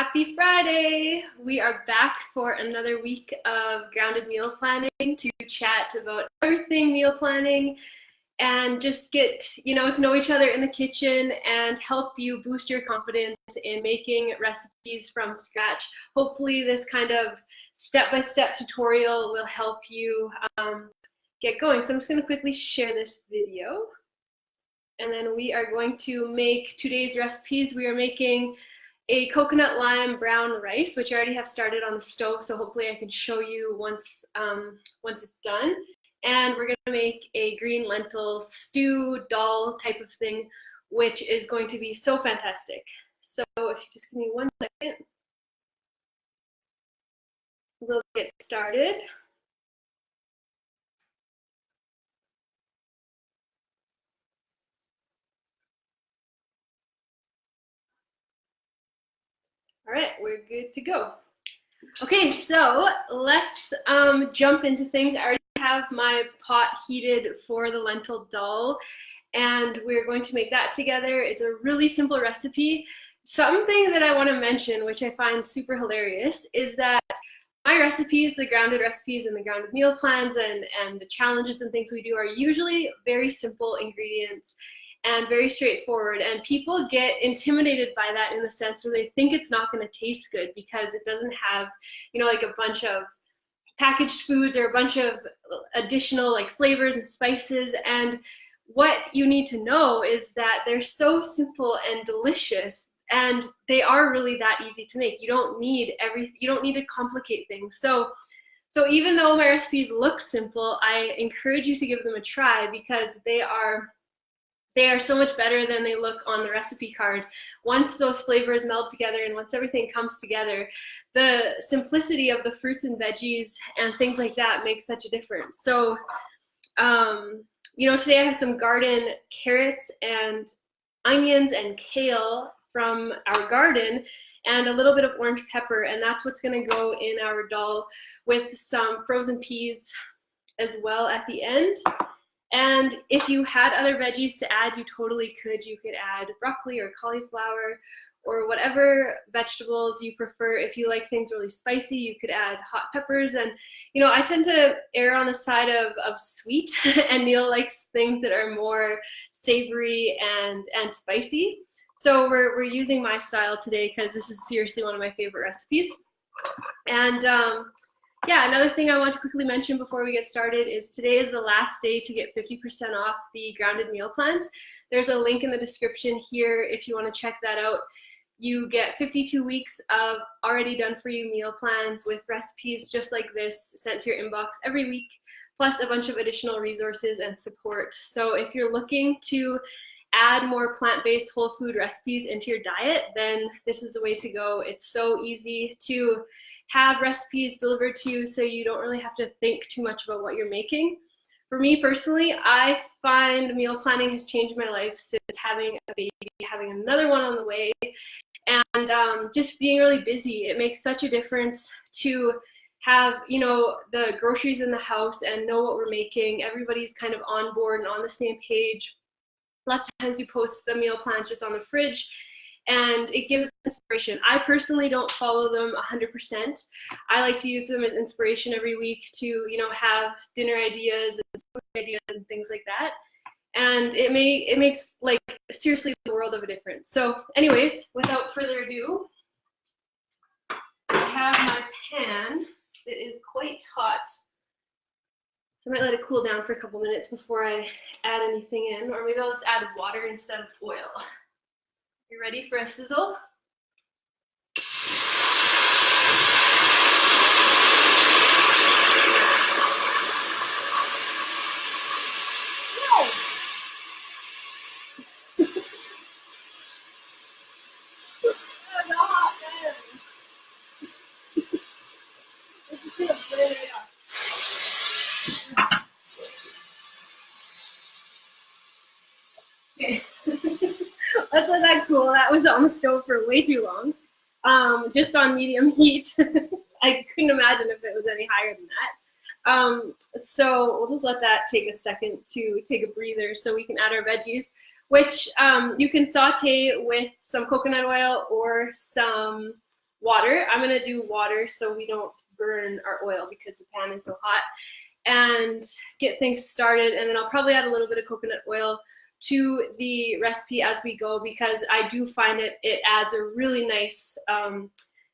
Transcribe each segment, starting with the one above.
Happy Friday! We are back for another week of grounded meal planning to chat about everything meal planning and just get, to know each other in the kitchen and help you boost your confidence in making recipes from scratch. Hopefully this kind of step-by-step tutorial will help you get going. So I'm just going to quickly share this video. And then we are going to make today's recipes. We are making a coconut lime brown rice, which I already have started on the stove, so hopefully I can show you once it's done. And we're gonna make a green lentil stew, dal type of thing, which is going to be so fantastic. So if you just give me 1 second, we'll get started. All right, we're good to go. Okay, so let's jump into things. I already have my pot heated for the lentil dal, and we're going to make that together. It's a really simple recipe. Something that I want to mention, which I find super hilarious, is that my recipes, the grounded recipes and the grounded meal plans and the challenges and things we do are usually very simple ingredients and very straightforward, and people get intimidated by that in the sense where they think it's not going to taste good because it doesn't have, like a bunch of packaged foods or a bunch of additional flavors and spices. And what you need to know is that they're so simple and delicious, and they are really that easy to make. You don't need to complicate things. So even though my recipes look simple, I encourage you to give them a try because they are so much better than they look on the recipe card. Once those flavors meld together and once everything comes together, the simplicity of the fruits and veggies and things like that makes such a difference. So, today I have some garden carrots and onions and kale from our garden and a little bit of orange pepper, and that's what's gonna go in our dal with some frozen peas as well at the end. And if you had other veggies to add, you totally could. You could add broccoli or cauliflower or whatever vegetables you prefer. If you like things really spicy, you could add hot peppers. And, I tend to err on the side of sweet, and Neil likes things that are more savory and spicy. So we're using my style today because this is seriously one of my favorite recipes. And yeah, another thing I want to quickly mention before we get started is today is the last day to get 50% off the grounded meal plans. There's a link in the description here if you want to check that out. You get 52 weeks of already done for you meal plans with recipes just like this sent to your inbox every week, plus a bunch of additional resources and support. So if you're looking to add more plant-based whole food recipes into your diet, then this is the way to go. It's so easy to have recipes delivered to you so you don't really have to think too much about what you're making. For me personally, I find meal planning has changed my life since having a baby, having another one on the way, and just being really busy. It makes such a difference to have, the groceries in the house and know what we're making. Everybody's kind of on board and on the same page. Lots of times you post the meal plans just on the fridge, and it gives us inspiration. I personally don't follow them 100%. I like to use them as inspiration every week to, have dinner ideas and things like that. And it makes seriously the world of a difference. So anyways, without further ado, I have my pan that is quite hot. So I might let it cool down for a couple minutes before I add anything in, or maybe I'll just add water instead of oil. You ready for a sizzle? No! That's a hot pan. Okay. Let's let that cool. That was on the stove for way too long. Just on medium heat. I couldn't imagine if it was any higher than that. So we'll just let that take a second to take a breather so we can add our veggies, which you can saute with some coconut oil or some water. I'm gonna do water so we don't burn our oil because the pan is so hot, and get things started. And then I'll probably add a little bit of coconut oil to the recipe as we go, because I do find it adds a really nice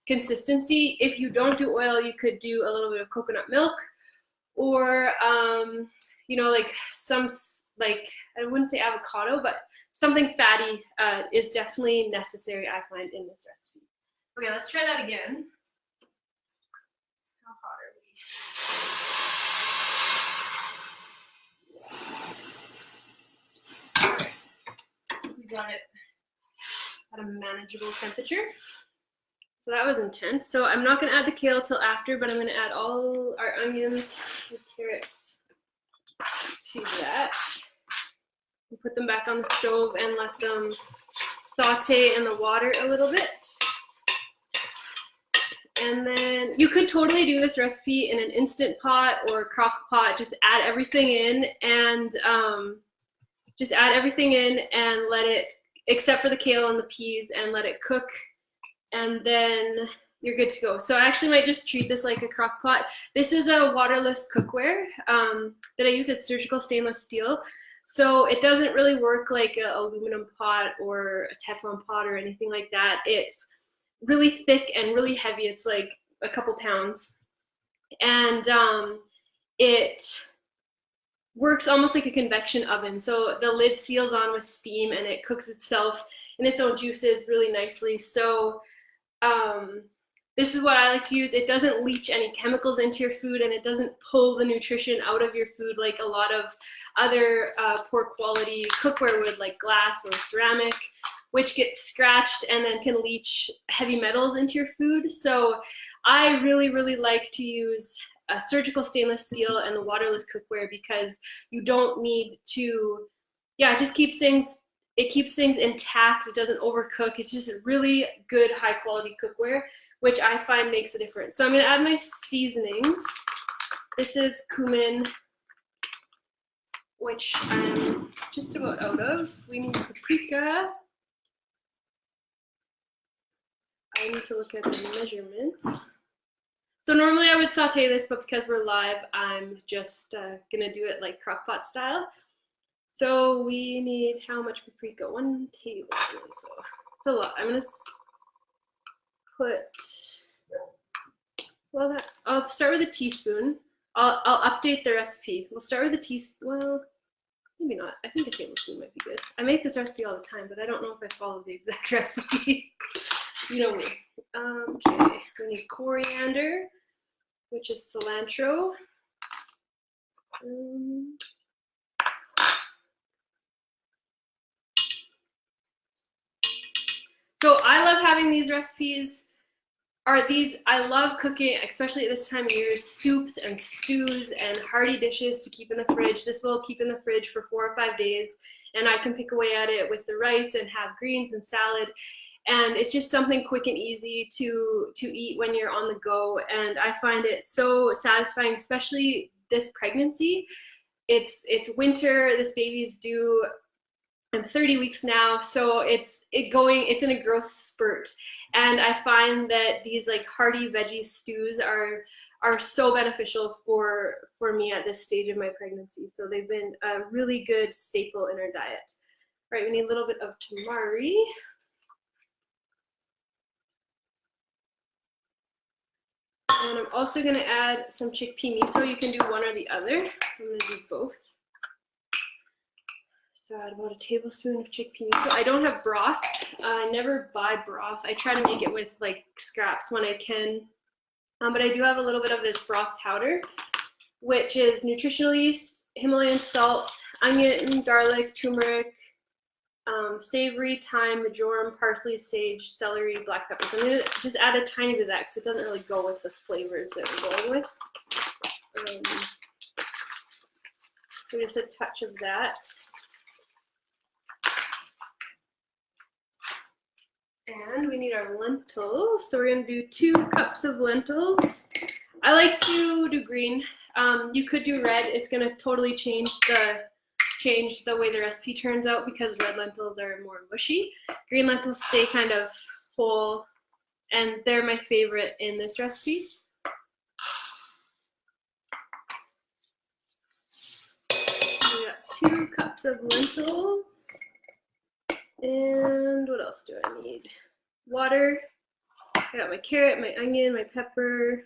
consistency. If you don't do oil, you could do a little bit of coconut milk, or you know, like I wouldn't say avocado, but something fatty is definitely necessary, I find, in this recipe. Okay, let's try that again. How hot are we? We got it at a manageable temperature. So that was intense. So I'm not going to add the kale till after, but I'm going to add all our onions and carrots to that. And put them back on the stove and let them saute in the water a little bit. And then you could totally do this recipe in an Instant Pot or a crock pot. Just add everything in and let it, except for the kale and the peas, and let it cook, and then you're good to go. So I actually might just treat this like a crock pot. This is a waterless cookware that I use. It's surgical stainless steel. So it doesn't really work like an aluminum pot or a Teflon pot or anything like that. It's really thick and really heavy. It's like a couple pounds. And it works almost like a convection oven. So the lid seals on with steam and it cooks itself in its own juices really nicely. So this is what I like to use. It doesn't leach any chemicals into your food, and it doesn't pull the nutrition out of your food like a lot of other poor quality cookware would, like glass or ceramic, which gets scratched and then can leach heavy metals into your food. So I really, really like to use a surgical stainless steel and the waterless cookware, because you don't need to, it just keeps things, intact. It doesn't overcook. It's just a really good high quality cookware, which I find makes a difference. So I'm gonna add my seasonings. This is cumin, which I'm just about out of. We need paprika. I need to look at the measurements. So normally I would saute this, but because we're live, I'm just gonna do it like crock pot style. So we need how much paprika? 1 tablespoon. So it's a lot. I'm gonna put, I'll start with a teaspoon. I'll update the recipe. We'll start with a teaspoon. Well, maybe not. I think a tablespoon might be good. I make this recipe all the time, but I don't know if I follow the exact recipe. You know me. Okay, we need coriander, which is cilantro. So I love having these recipes. I love cooking, especially at this time of year, soups and stews and hearty dishes to keep in the fridge. This will keep in the fridge for 4 or 5 days, and I can pick away at it with the rice and have greens and salad. And it's just something quick and easy to eat when you're on the go. And I find it so satisfying, especially this pregnancy. It's winter. This baby's due. I'm 30 weeks now, so it's in a growth spurt. And I find that these like hearty veggie stews are so beneficial for me at this stage of my pregnancy. So they've been a really good staple in our diet. All right, we need a little bit of tamari. And I'm also going to add some chickpea miso. You can do one or the other. I'm going to do both. So add about a tablespoon of chickpea miso. I don't have broth. I never buy broth. I try to make it with like scraps when I can. But I do have a little bit of this broth powder, which is nutritional yeast, Himalayan salt, onion, garlic, turmeric, savory, thyme, marjoram, parsley, sage, celery, black pepper. So I'm going to just add a tiny bit of that because it doesn't really go with the flavors that we're going with. So just a touch of that. And we need our lentils. So we're going to do 2 cups of lentils. I like to do green. You could do red. It's going to totally change the way the recipe turns out because red lentils are more mushy. Green lentils stay kind of whole and they're my favorite in this recipe. We got 2 cups of lentils, and what else do I need? Water. I got my carrot, my onion, my pepper.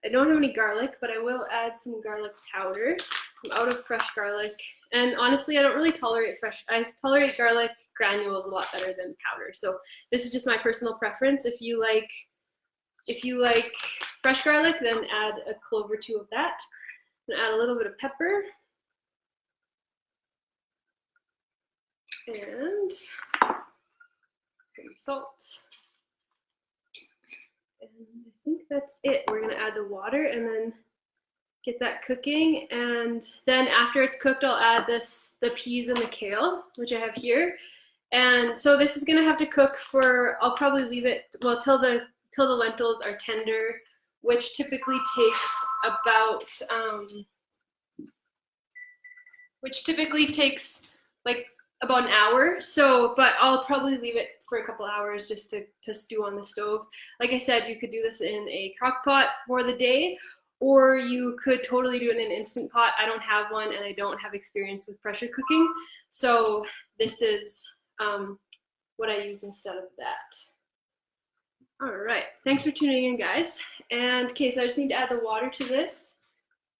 I don't have any garlic, but I will add some garlic powder. I'm out of fresh garlic, and honestly, I don't really tolerate fresh. I tolerate garlic granules a lot better than powder. So this is just my personal preference. If you like fresh garlic, then add a clove or 2 of that. And add a little bit of pepper and some salt. And I think that's it. We're gonna add the water and then get that cooking, and then after it's cooked, I'll add the peas and the kale, which I have here. And so this is gonna have to cook for, I'll probably leave it, well, till the lentils are tender, which typically takes about like about an hour. So, but I'll probably leave it for a couple hours just to stew on the stove. Like I said, you could do this in a crock pot for the day, or you could totally do it in an Instant Pot. I don't have one, and I don't have experience with pressure cooking, so this is what I use instead of that. All right, thanks for tuning in, guys. And okay, so I just need to add the water to this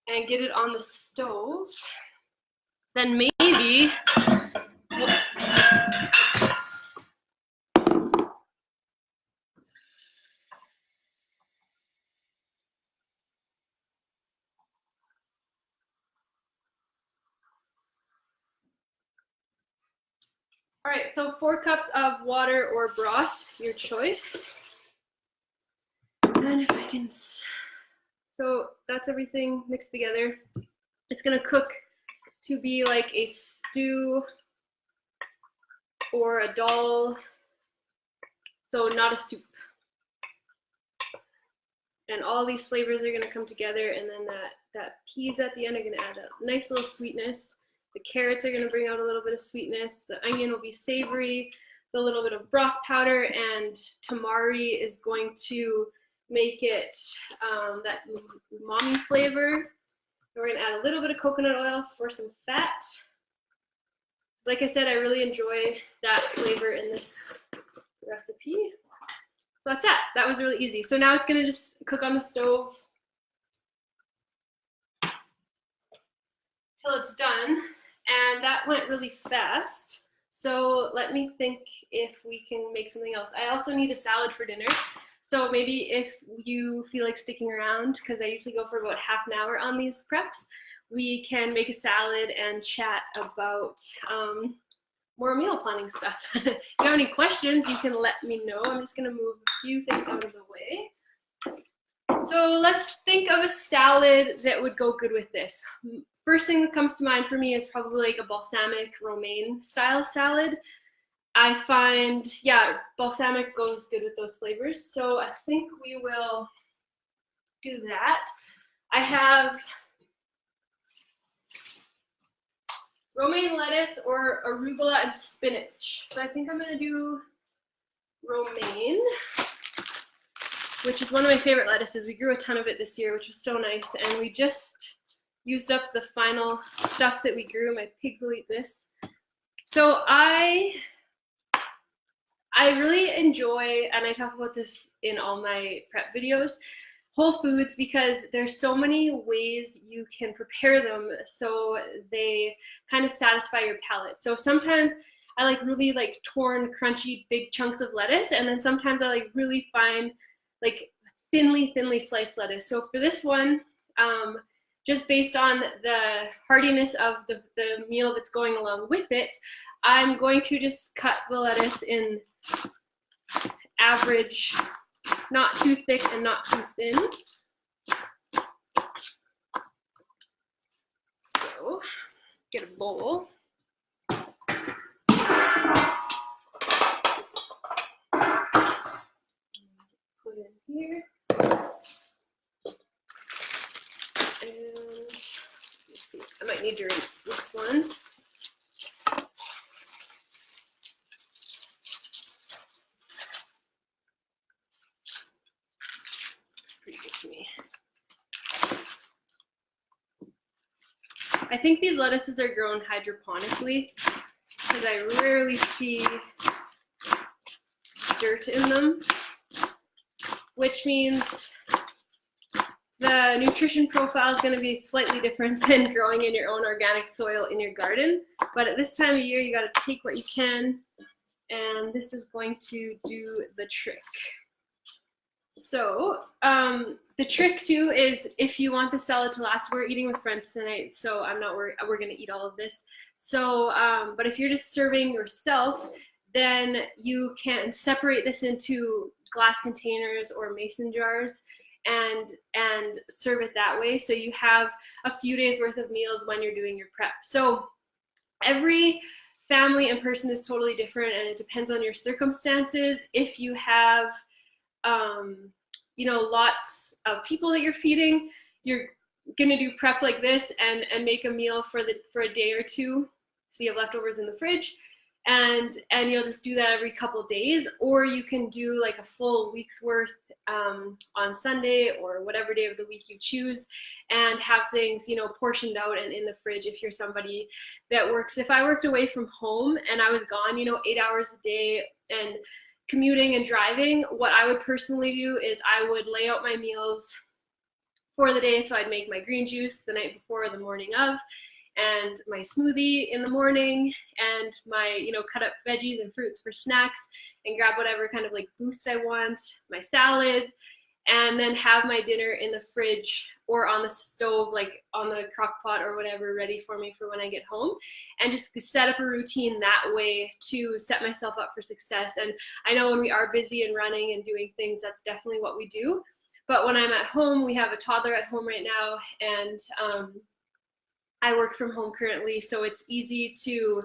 and get it on the stove. Then maybe all right, so 4 cups of water or broth, your choice. And if I can, so that's everything mixed together. It's gonna cook to be like a stew or a dal, so not a soup. And all these flavors are gonna come together, and then that peas at the end are gonna add a nice little sweetness. The carrots are gonna bring out a little bit of sweetness. The onion will be savory, the little bit of broth powder, and tamari is going to make it that umami flavor. We're gonna add a little bit of coconut oil for some fat. Like I said, I really enjoy that flavor in this recipe. So that's it. That was really easy. So now it's gonna just cook on the stove till it's done. And that went really fast. So let me think if we can make something else. I also need a salad for dinner. So maybe if you feel like sticking around, because I usually go for about half an hour on these preps, we can make a salad and chat about more meal planning stuff. If you have any questions, you can let me know. I'm just gonna move a few things out of the way. So let's think of a salad that would go good with this. First thing that comes to mind for me is probably like a balsamic romaine style salad. I find, yeah, balsamic goes good with those flavors. So I think we will do that. I have romaine lettuce or arugula and spinach. So I think I'm gonna do romaine, which is one of my favorite lettuces. We grew a ton of it this year, which was so nice. And we just used up the final stuff that we grew. My pigs will eat this. So I really enjoy, and I talk about this in all my prep videos, whole foods, because there's so many ways you can prepare them so they kind of satisfy your palate. So sometimes I like really like torn, crunchy, big chunks of lettuce, and then sometimes I like really fine, like thinly sliced lettuce. So for this one, just based on the heartiness of the meal that's going along with it, I'm going to just cut the lettuce in average, not too thick and not too thin. So, get a bowl. Put it in here. And let's see, I might need to rinse this one. I think these lettuces are grown hydroponically because I rarely see dirt in them, which means the nutrition profile is going to be slightly different than growing in your own organic soil in your garden. But at this time of year, you got to take what you can, and this is going to do the trick. So the trick too is if you want the salad to last, we're eating with friends tonight, so I'm not worried, we're going to eat all of this. So, but if you're just serving yourself, then you can separate this into glass containers or mason jars and serve it that way. So you have a few days worth of meals when you're doing your prep. So every family and person is totally different, and it depends on your circumstances. If you have, you know, lots of people that you're feeding, you're gonna do prep like this and make a meal for a day or two, so you have leftovers in the fridge. And you'll just do that every couple of days, or you can do like a full week's worth on Sunday or whatever day of the week you choose, and have things, you know, portioned out and in the fridge if you're somebody that works. If I worked away from home and I was gone, you know, 8 hours a day and commuting and driving, what I would personally do is I would lay out my meals for the day. So I'd make my green juice the night before or the morning of, and my smoothie in the morning, and my, you know, cut up veggies and fruits for snacks, and grab whatever kind of like boost I want, my salad, and then have my dinner in the fridge or on the stove, like on the crock pot or whatever, ready for me for when I get home, and just set up a routine that way to set myself up for success. And I know when we are busy and running and doing things, that's definitely what we do. But when I'm at home, we have a toddler at home right now, and I work from home currently, so it's easy to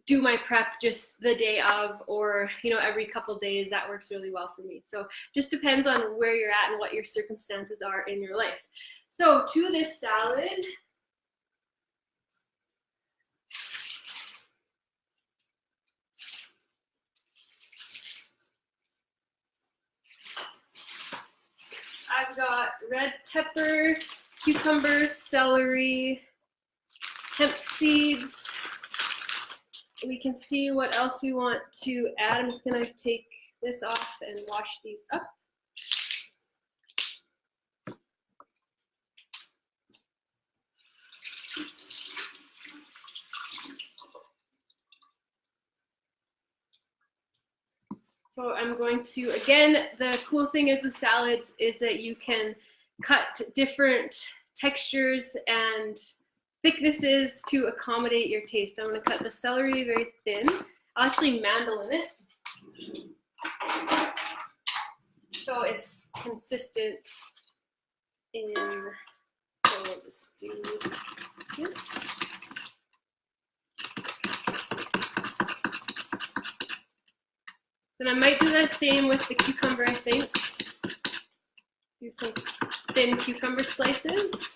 do my prep just the day of, or, you know, every couple days. That works really well for me. So just depends on where you're at and what your circumstances are in your life. So to this salad, I've got red pepper, cucumber, celery, hemp seeds. We can see what else we want to add. I'm just gonna take this off and wash these up. So I'm going to, again, the cool thing is with salads is that you can cut different textures and thicknesses to accommodate your taste. I'm going to cut the celery very thin. I'll actually mandolin it so it's consistent in, so we'll just do this. And I might do the same with the cucumber, I think. Do some thin cucumber slices.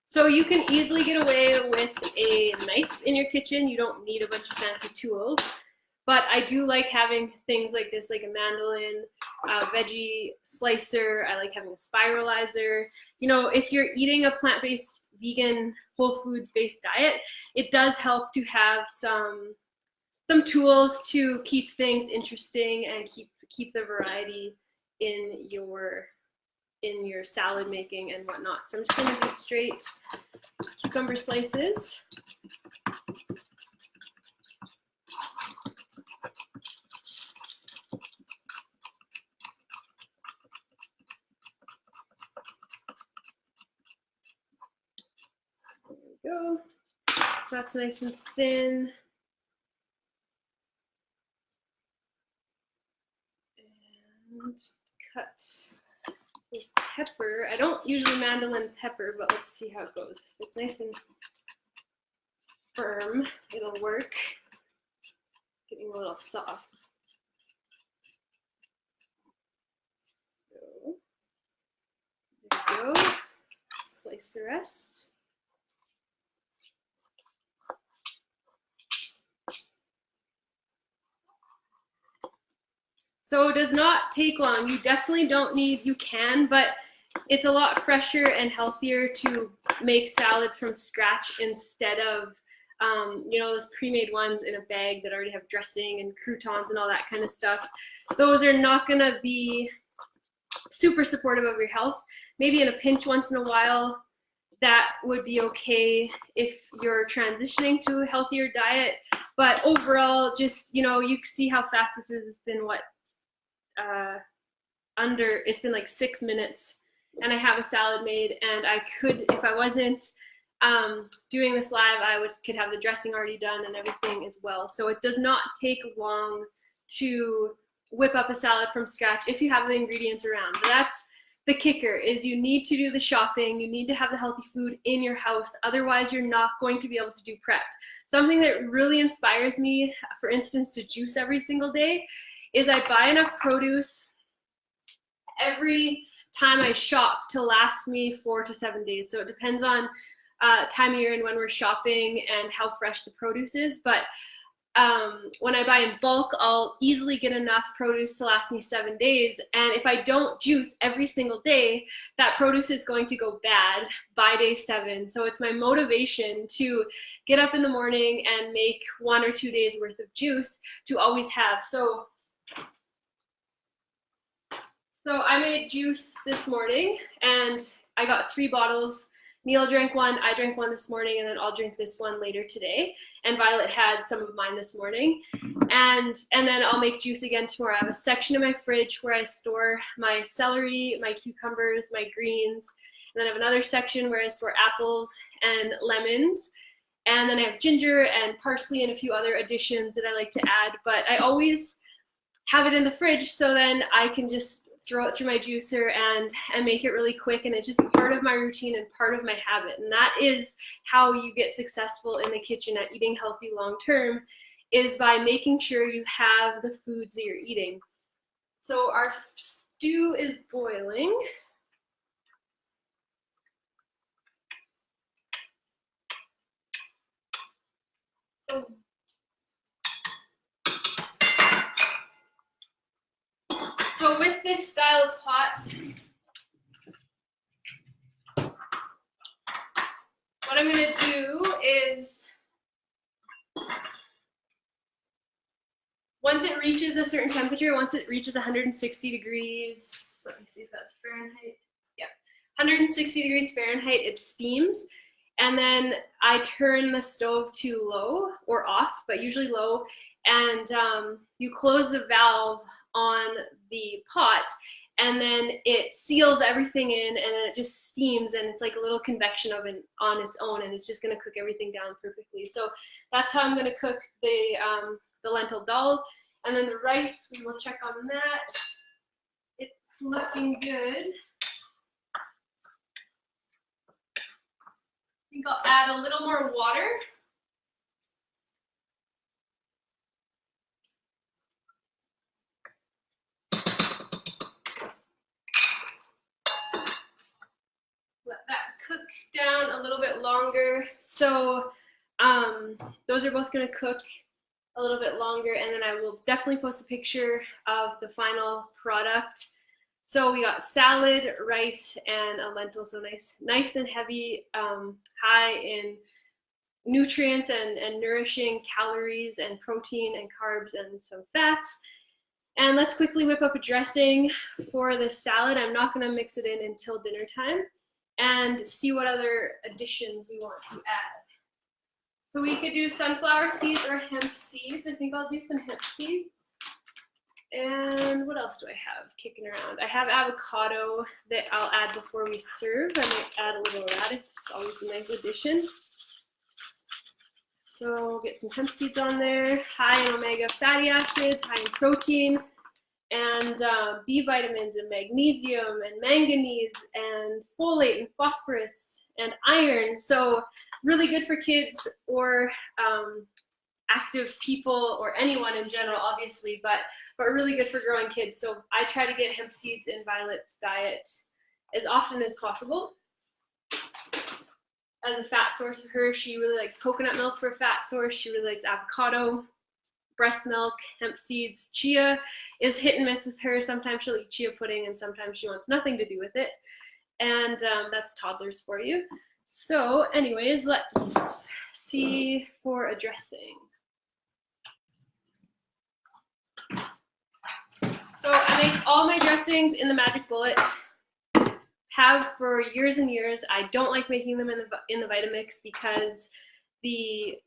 So you can easily get away with a knife in your kitchen. You don't need a bunch of fancy tools. But I do like having things like this, like a mandolin, a veggie slicer. I like having a spiralizer. You know, if you're eating a plant-based, vegan, whole foods-based diet, it does help to have some tools to keep things interesting and keep the variety in your salad making and whatnot. So I'm just going to do straight cucumber slices. There we go. So that's nice and thin. And cut this pepper. I don't usually mandolin pepper, but let's see how it goes. If it's nice and firm, it'll work. Getting a little soft. So there we go. Slice the rest. So it does not take long. You definitely don't need, you can, but it's a lot fresher and healthier to make salads from scratch instead of, you know, those pre-made ones in a bag that already have dressing and croutons and all that kind of stuff. Those are not gonna be super supportive of your health. Maybe in a pinch once in a while, that would be okay if you're transitioning to a healthier diet. But overall, just, you know, you see how fast this is. It's been what, it's been like 6 minutes and I have a salad made, and I could, if I wasn't doing this live, could have the dressing already done and everything as well. So it does not take long to whip up a salad from scratch if you have the ingredients around. But that's the kicker, is you need to do the shopping. You need to have the healthy food in your house. Otherwise, you're not going to be able to do prep. Something that really inspires me, for instance, to juice every single day, is I buy enough produce every time I shop to last me 4 to 7 days. So it depends on time of year and when we're shopping and how fresh the produce is. But when I buy in bulk, I'll easily get enough produce to last me 7 days. And if I don't juice every single day, that produce is going to go bad by day 7. So it's my motivation to get up in the morning and make 1 or 2 days worth of juice to always have. So I made juice this morning and I got 3 bottles. Neil drank 1, I drank 1 this morning, and then I'll drink this one later today. And Violet had some of mine this morning. And then I'll make juice again tomorrow. I have a section in my fridge where I store my celery, my cucumbers, my greens. And then I have another section where I store apples and lemons. And then I have ginger and parsley and a few other additions that I like to add. But I always have it in the fridge so then I can just throw it through my juicer and make it really quick, and it's just part of my routine and part of my habit. And that is how you get successful in the kitchen at eating healthy long term, is by making sure you have the foods that you're eating. So our stew is boiling. So with this style of pot, what I'm going to do is, once it reaches a certain temperature, once it reaches 160 degrees, let me see if that's Fahrenheit. Yeah, 160 degrees Fahrenheit, it steams. And then I turn the stove to low or off, but usually low. And you close the valve on the pot, and then it seals everything in, and then it just steams, and it's like a little convection oven on its own, and it's just going to cook everything down perfectly. So that's how I'm going to cook the lentil dal. And then the rice, we will check on that. It's looking good. I think I'll add a little more water. Let that cook down a little bit longer. So those are both going to cook a little bit longer, and then I will definitely post a picture of the final product. So we got salad, rice, and a lentil. So nice and heavy, high in nutrients and nourishing calories and protein and carbs and some fats. And let's quickly whip up a dressing for the salad. I'm not going to mix it in until dinner time, and see what other additions we want to add. So we could do sunflower seeds or hemp seeds. I think I'll do some hemp seeds. And what else do I have kicking around? I have avocado that I'll add before we serve. I might add a little of that. It's always a nice addition. So get some hemp seeds on there. High in omega fatty acids, high in protein, and B vitamins and magnesium and manganese and folate and phosphorus and iron. So really good for kids or active people or anyone in general, obviously, but really good for growing kids. So I try to get hemp seeds in Violet's diet as often as possible. As a fat source for her, she really likes coconut milk for a fat source. She really likes avocado. breast milk, hemp seeds. Chia is hit and miss with her. Sometimes she'll eat chia pudding and sometimes she wants nothing to do with it. And that's toddlers for you. So anyways, let's see for a dressing. So I make all my dressings in the Magic Bullet. Have for years and years. I don't like making them in the Vitamix because the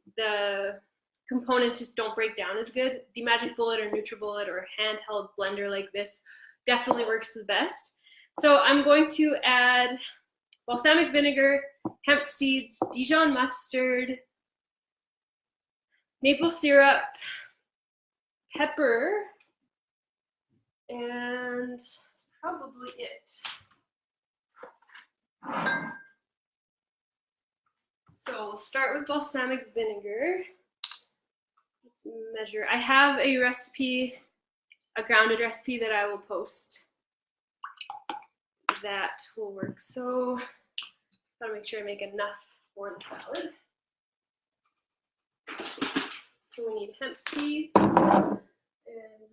components just don't break down as good. The Magic Bullet or NutriBullet or handheld blender like this definitely works the best. So I'm going to add balsamic vinegar, hemp seeds, Dijon mustard, maple syrup, pepper, and that's probably it. So we'll start with balsamic vinegar. Let's measure. I have a recipe, a grounded recipe that I will post. That will work. So gotta make sure I make enough for the salad. So we need hemp seeds, and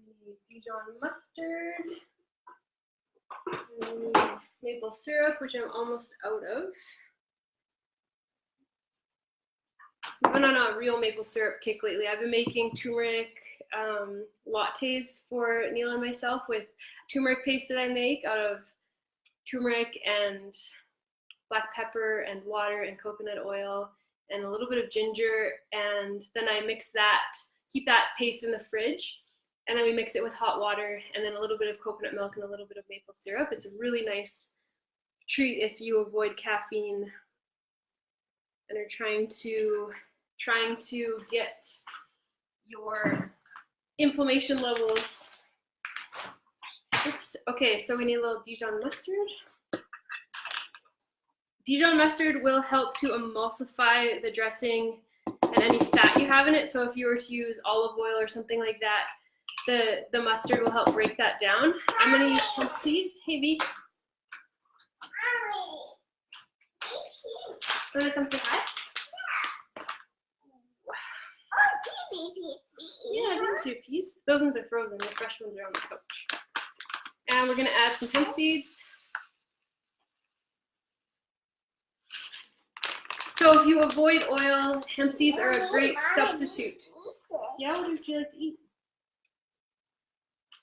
we need Dijon mustard, and we need maple syrup, which I'm almost out of. I've been on a real maple syrup kick lately. I've been making turmeric lattes for Neil and myself with turmeric paste that I make out of turmeric and black pepper and water and coconut oil and a little bit of ginger, and then I mix that, keep that paste in the fridge, and then we mix it with hot water and then a little bit of coconut milk and a little bit of maple syrup. It's a really nice treat if you avoid caffeine and are trying to get your inflammation levels. Oops. Okay, so we need a little Dijon mustard. Dijon mustard will help to emulsify the dressing and any fat you have in it. So if you were to use olive oil or something like that, the mustard will help break that down. I'm gonna use hemp seeds. Hey, B. Wanna come say hi? Yeah, give you a piece. Those ones are frozen. The fresh ones are on the couch. And we're gonna add some hemp seeds. So if you avoid oil, hemp seeds are a great substitute. Yeah, what would you like to eat?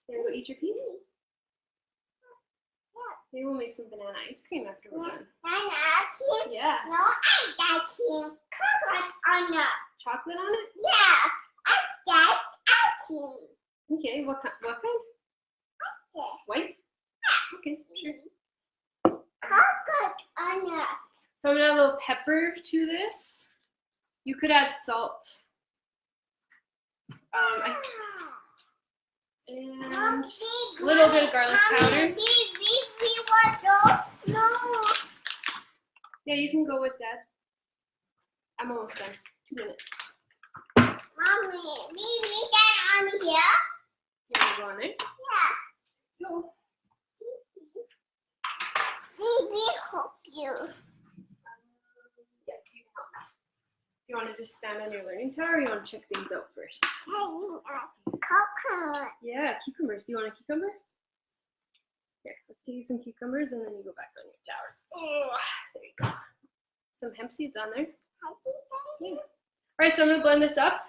You wanna go eat your piece? Maybe we'll make some banana ice cream after we're done. Banana ice cream? Yeah. No, I like cream. Chocolate on it. Chocolate on it? Yeah. I like ice cream. Okay, what kind? White? Yeah. Okay, sure. Chocolate on it. So I'm gonna add a little pepper to this. You could add salt. And a little bit of garlic powder. No. Yeah, you can go with Dad. I'm almost done. 2 minutes. Mommy, Dad on here. You want to go on there? Yeah. No. Maybe help you. Yeah, you can help. You want to just stand on your learning tower, or you want to check things out first? Cucumber. Yeah, cucumbers. Do you want a cucumber? Here, let's get you some cucumbers and then you go back on your tower. Oh, there you go. Some hemp seeds on there. Yeah. All right, so I'm gonna blend this up,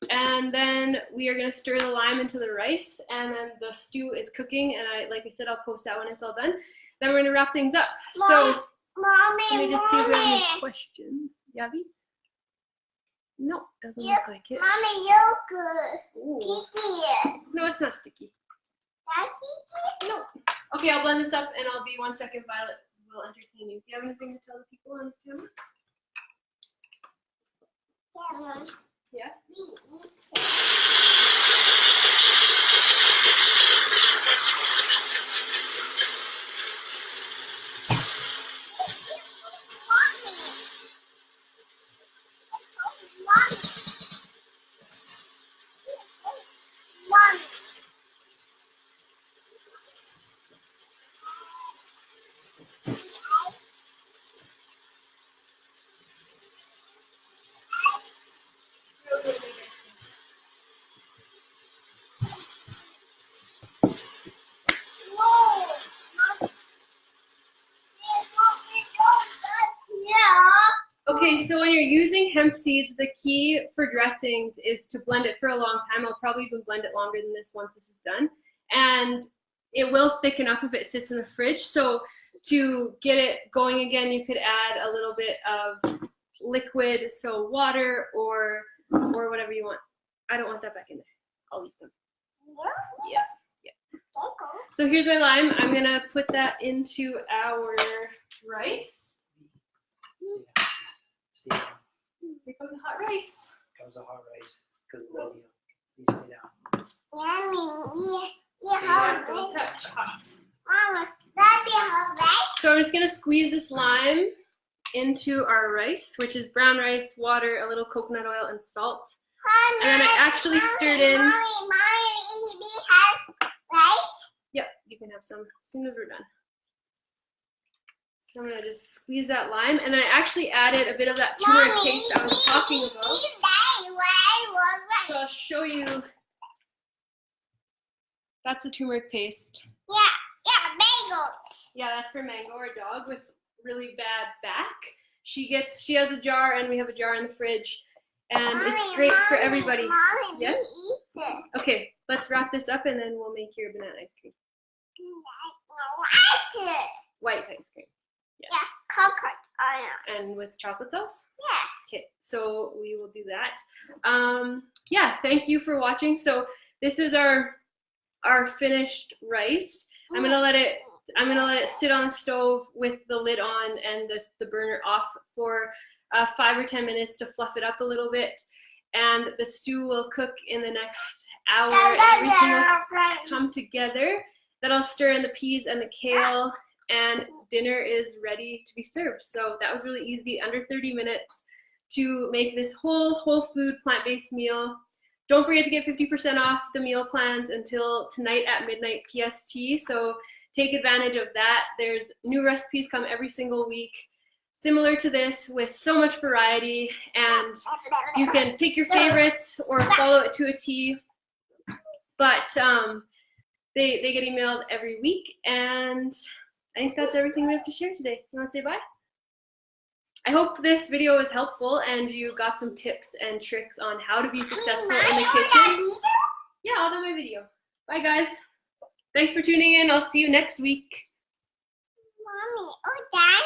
and then we are gonna stir the lime into the rice, and then the stew is cooking, and like I said, I'll post that when it's all done. Then we're gonna wrap things up. So, Mommy, let me just see if we have any questions. Yavi? No, doesn't look like it. Mommy, yogurt. Sticky. No, it's not sticky. Sticky? No. Okay, I'll blend this up and I'll be 1 second. Violet will entertain you. Do you have anything to tell the people on camera? Yeah? Okay, so when you're using hemp seeds, the key for dressings is to blend it for a long time. I'll probably even blend it longer than this once this is done. And it will thicken up if it sits in the fridge. So to get it going again, you could add a little bit of liquid, so water or whatever you want. I don't want that back in there. I'll eat them. Yeah. So here's my lime. I'm gonna put that into our rice. Stay down. Here comes the hot rice. Here comes the hot rice. Because of the video. You stay down. Don't touch. Hot. Mama, that be hot rice? So I'm just gonna squeeze this lime into our rice, which is brown rice, water, a little coconut oil, and salt. And then I actually stirred in. Mommy, we have rice? Yep, you can have some as soon as we're done. So I'm gonna just squeeze that lime, and then I actually added a bit of that turmeric paste I was talking about. So I'll show you. That's the turmeric paste. Yeah, bagels. Yeah, that's for Mango, our dog with really bad back. She has a jar, and we have a jar in the fridge, and it's great for everybody. Mommy, Yes? we eat it. Okay, let's wrap this up, and then we'll make your banana ice cream. I like it. White ice cream. Yeah, coconut oil. And with chocolate sauce? Yeah. Okay, so we will do that. Yeah, thank you for watching. So this is our finished rice. I'm gonna let it sit on the stove with the lid on and the burner off for 5 or 10 minutes to fluff it up a little bit. And the stew will cook in the next hour, and everything will come together. Then I'll stir in the peas and the kale, and dinner is ready to be served. So that was really easy, under 30 minutes to make this whole food plant-based meal. Don't forget to get 50% off the meal plans until tonight at midnight PST. So take advantage of that. There's new recipes come every single week, similar to this, with so much variety, and you can pick your favorites or follow it to a T. But they get emailed every week, and I think that's everything we have to share today. You want to say bye? I hope this video was helpful and you got some tips and tricks on how to be successful in the kitchen. Yeah, I'll do my video. Bye, guys. Thanks for tuning in. I'll see you next week. Mommy, oh, Dad.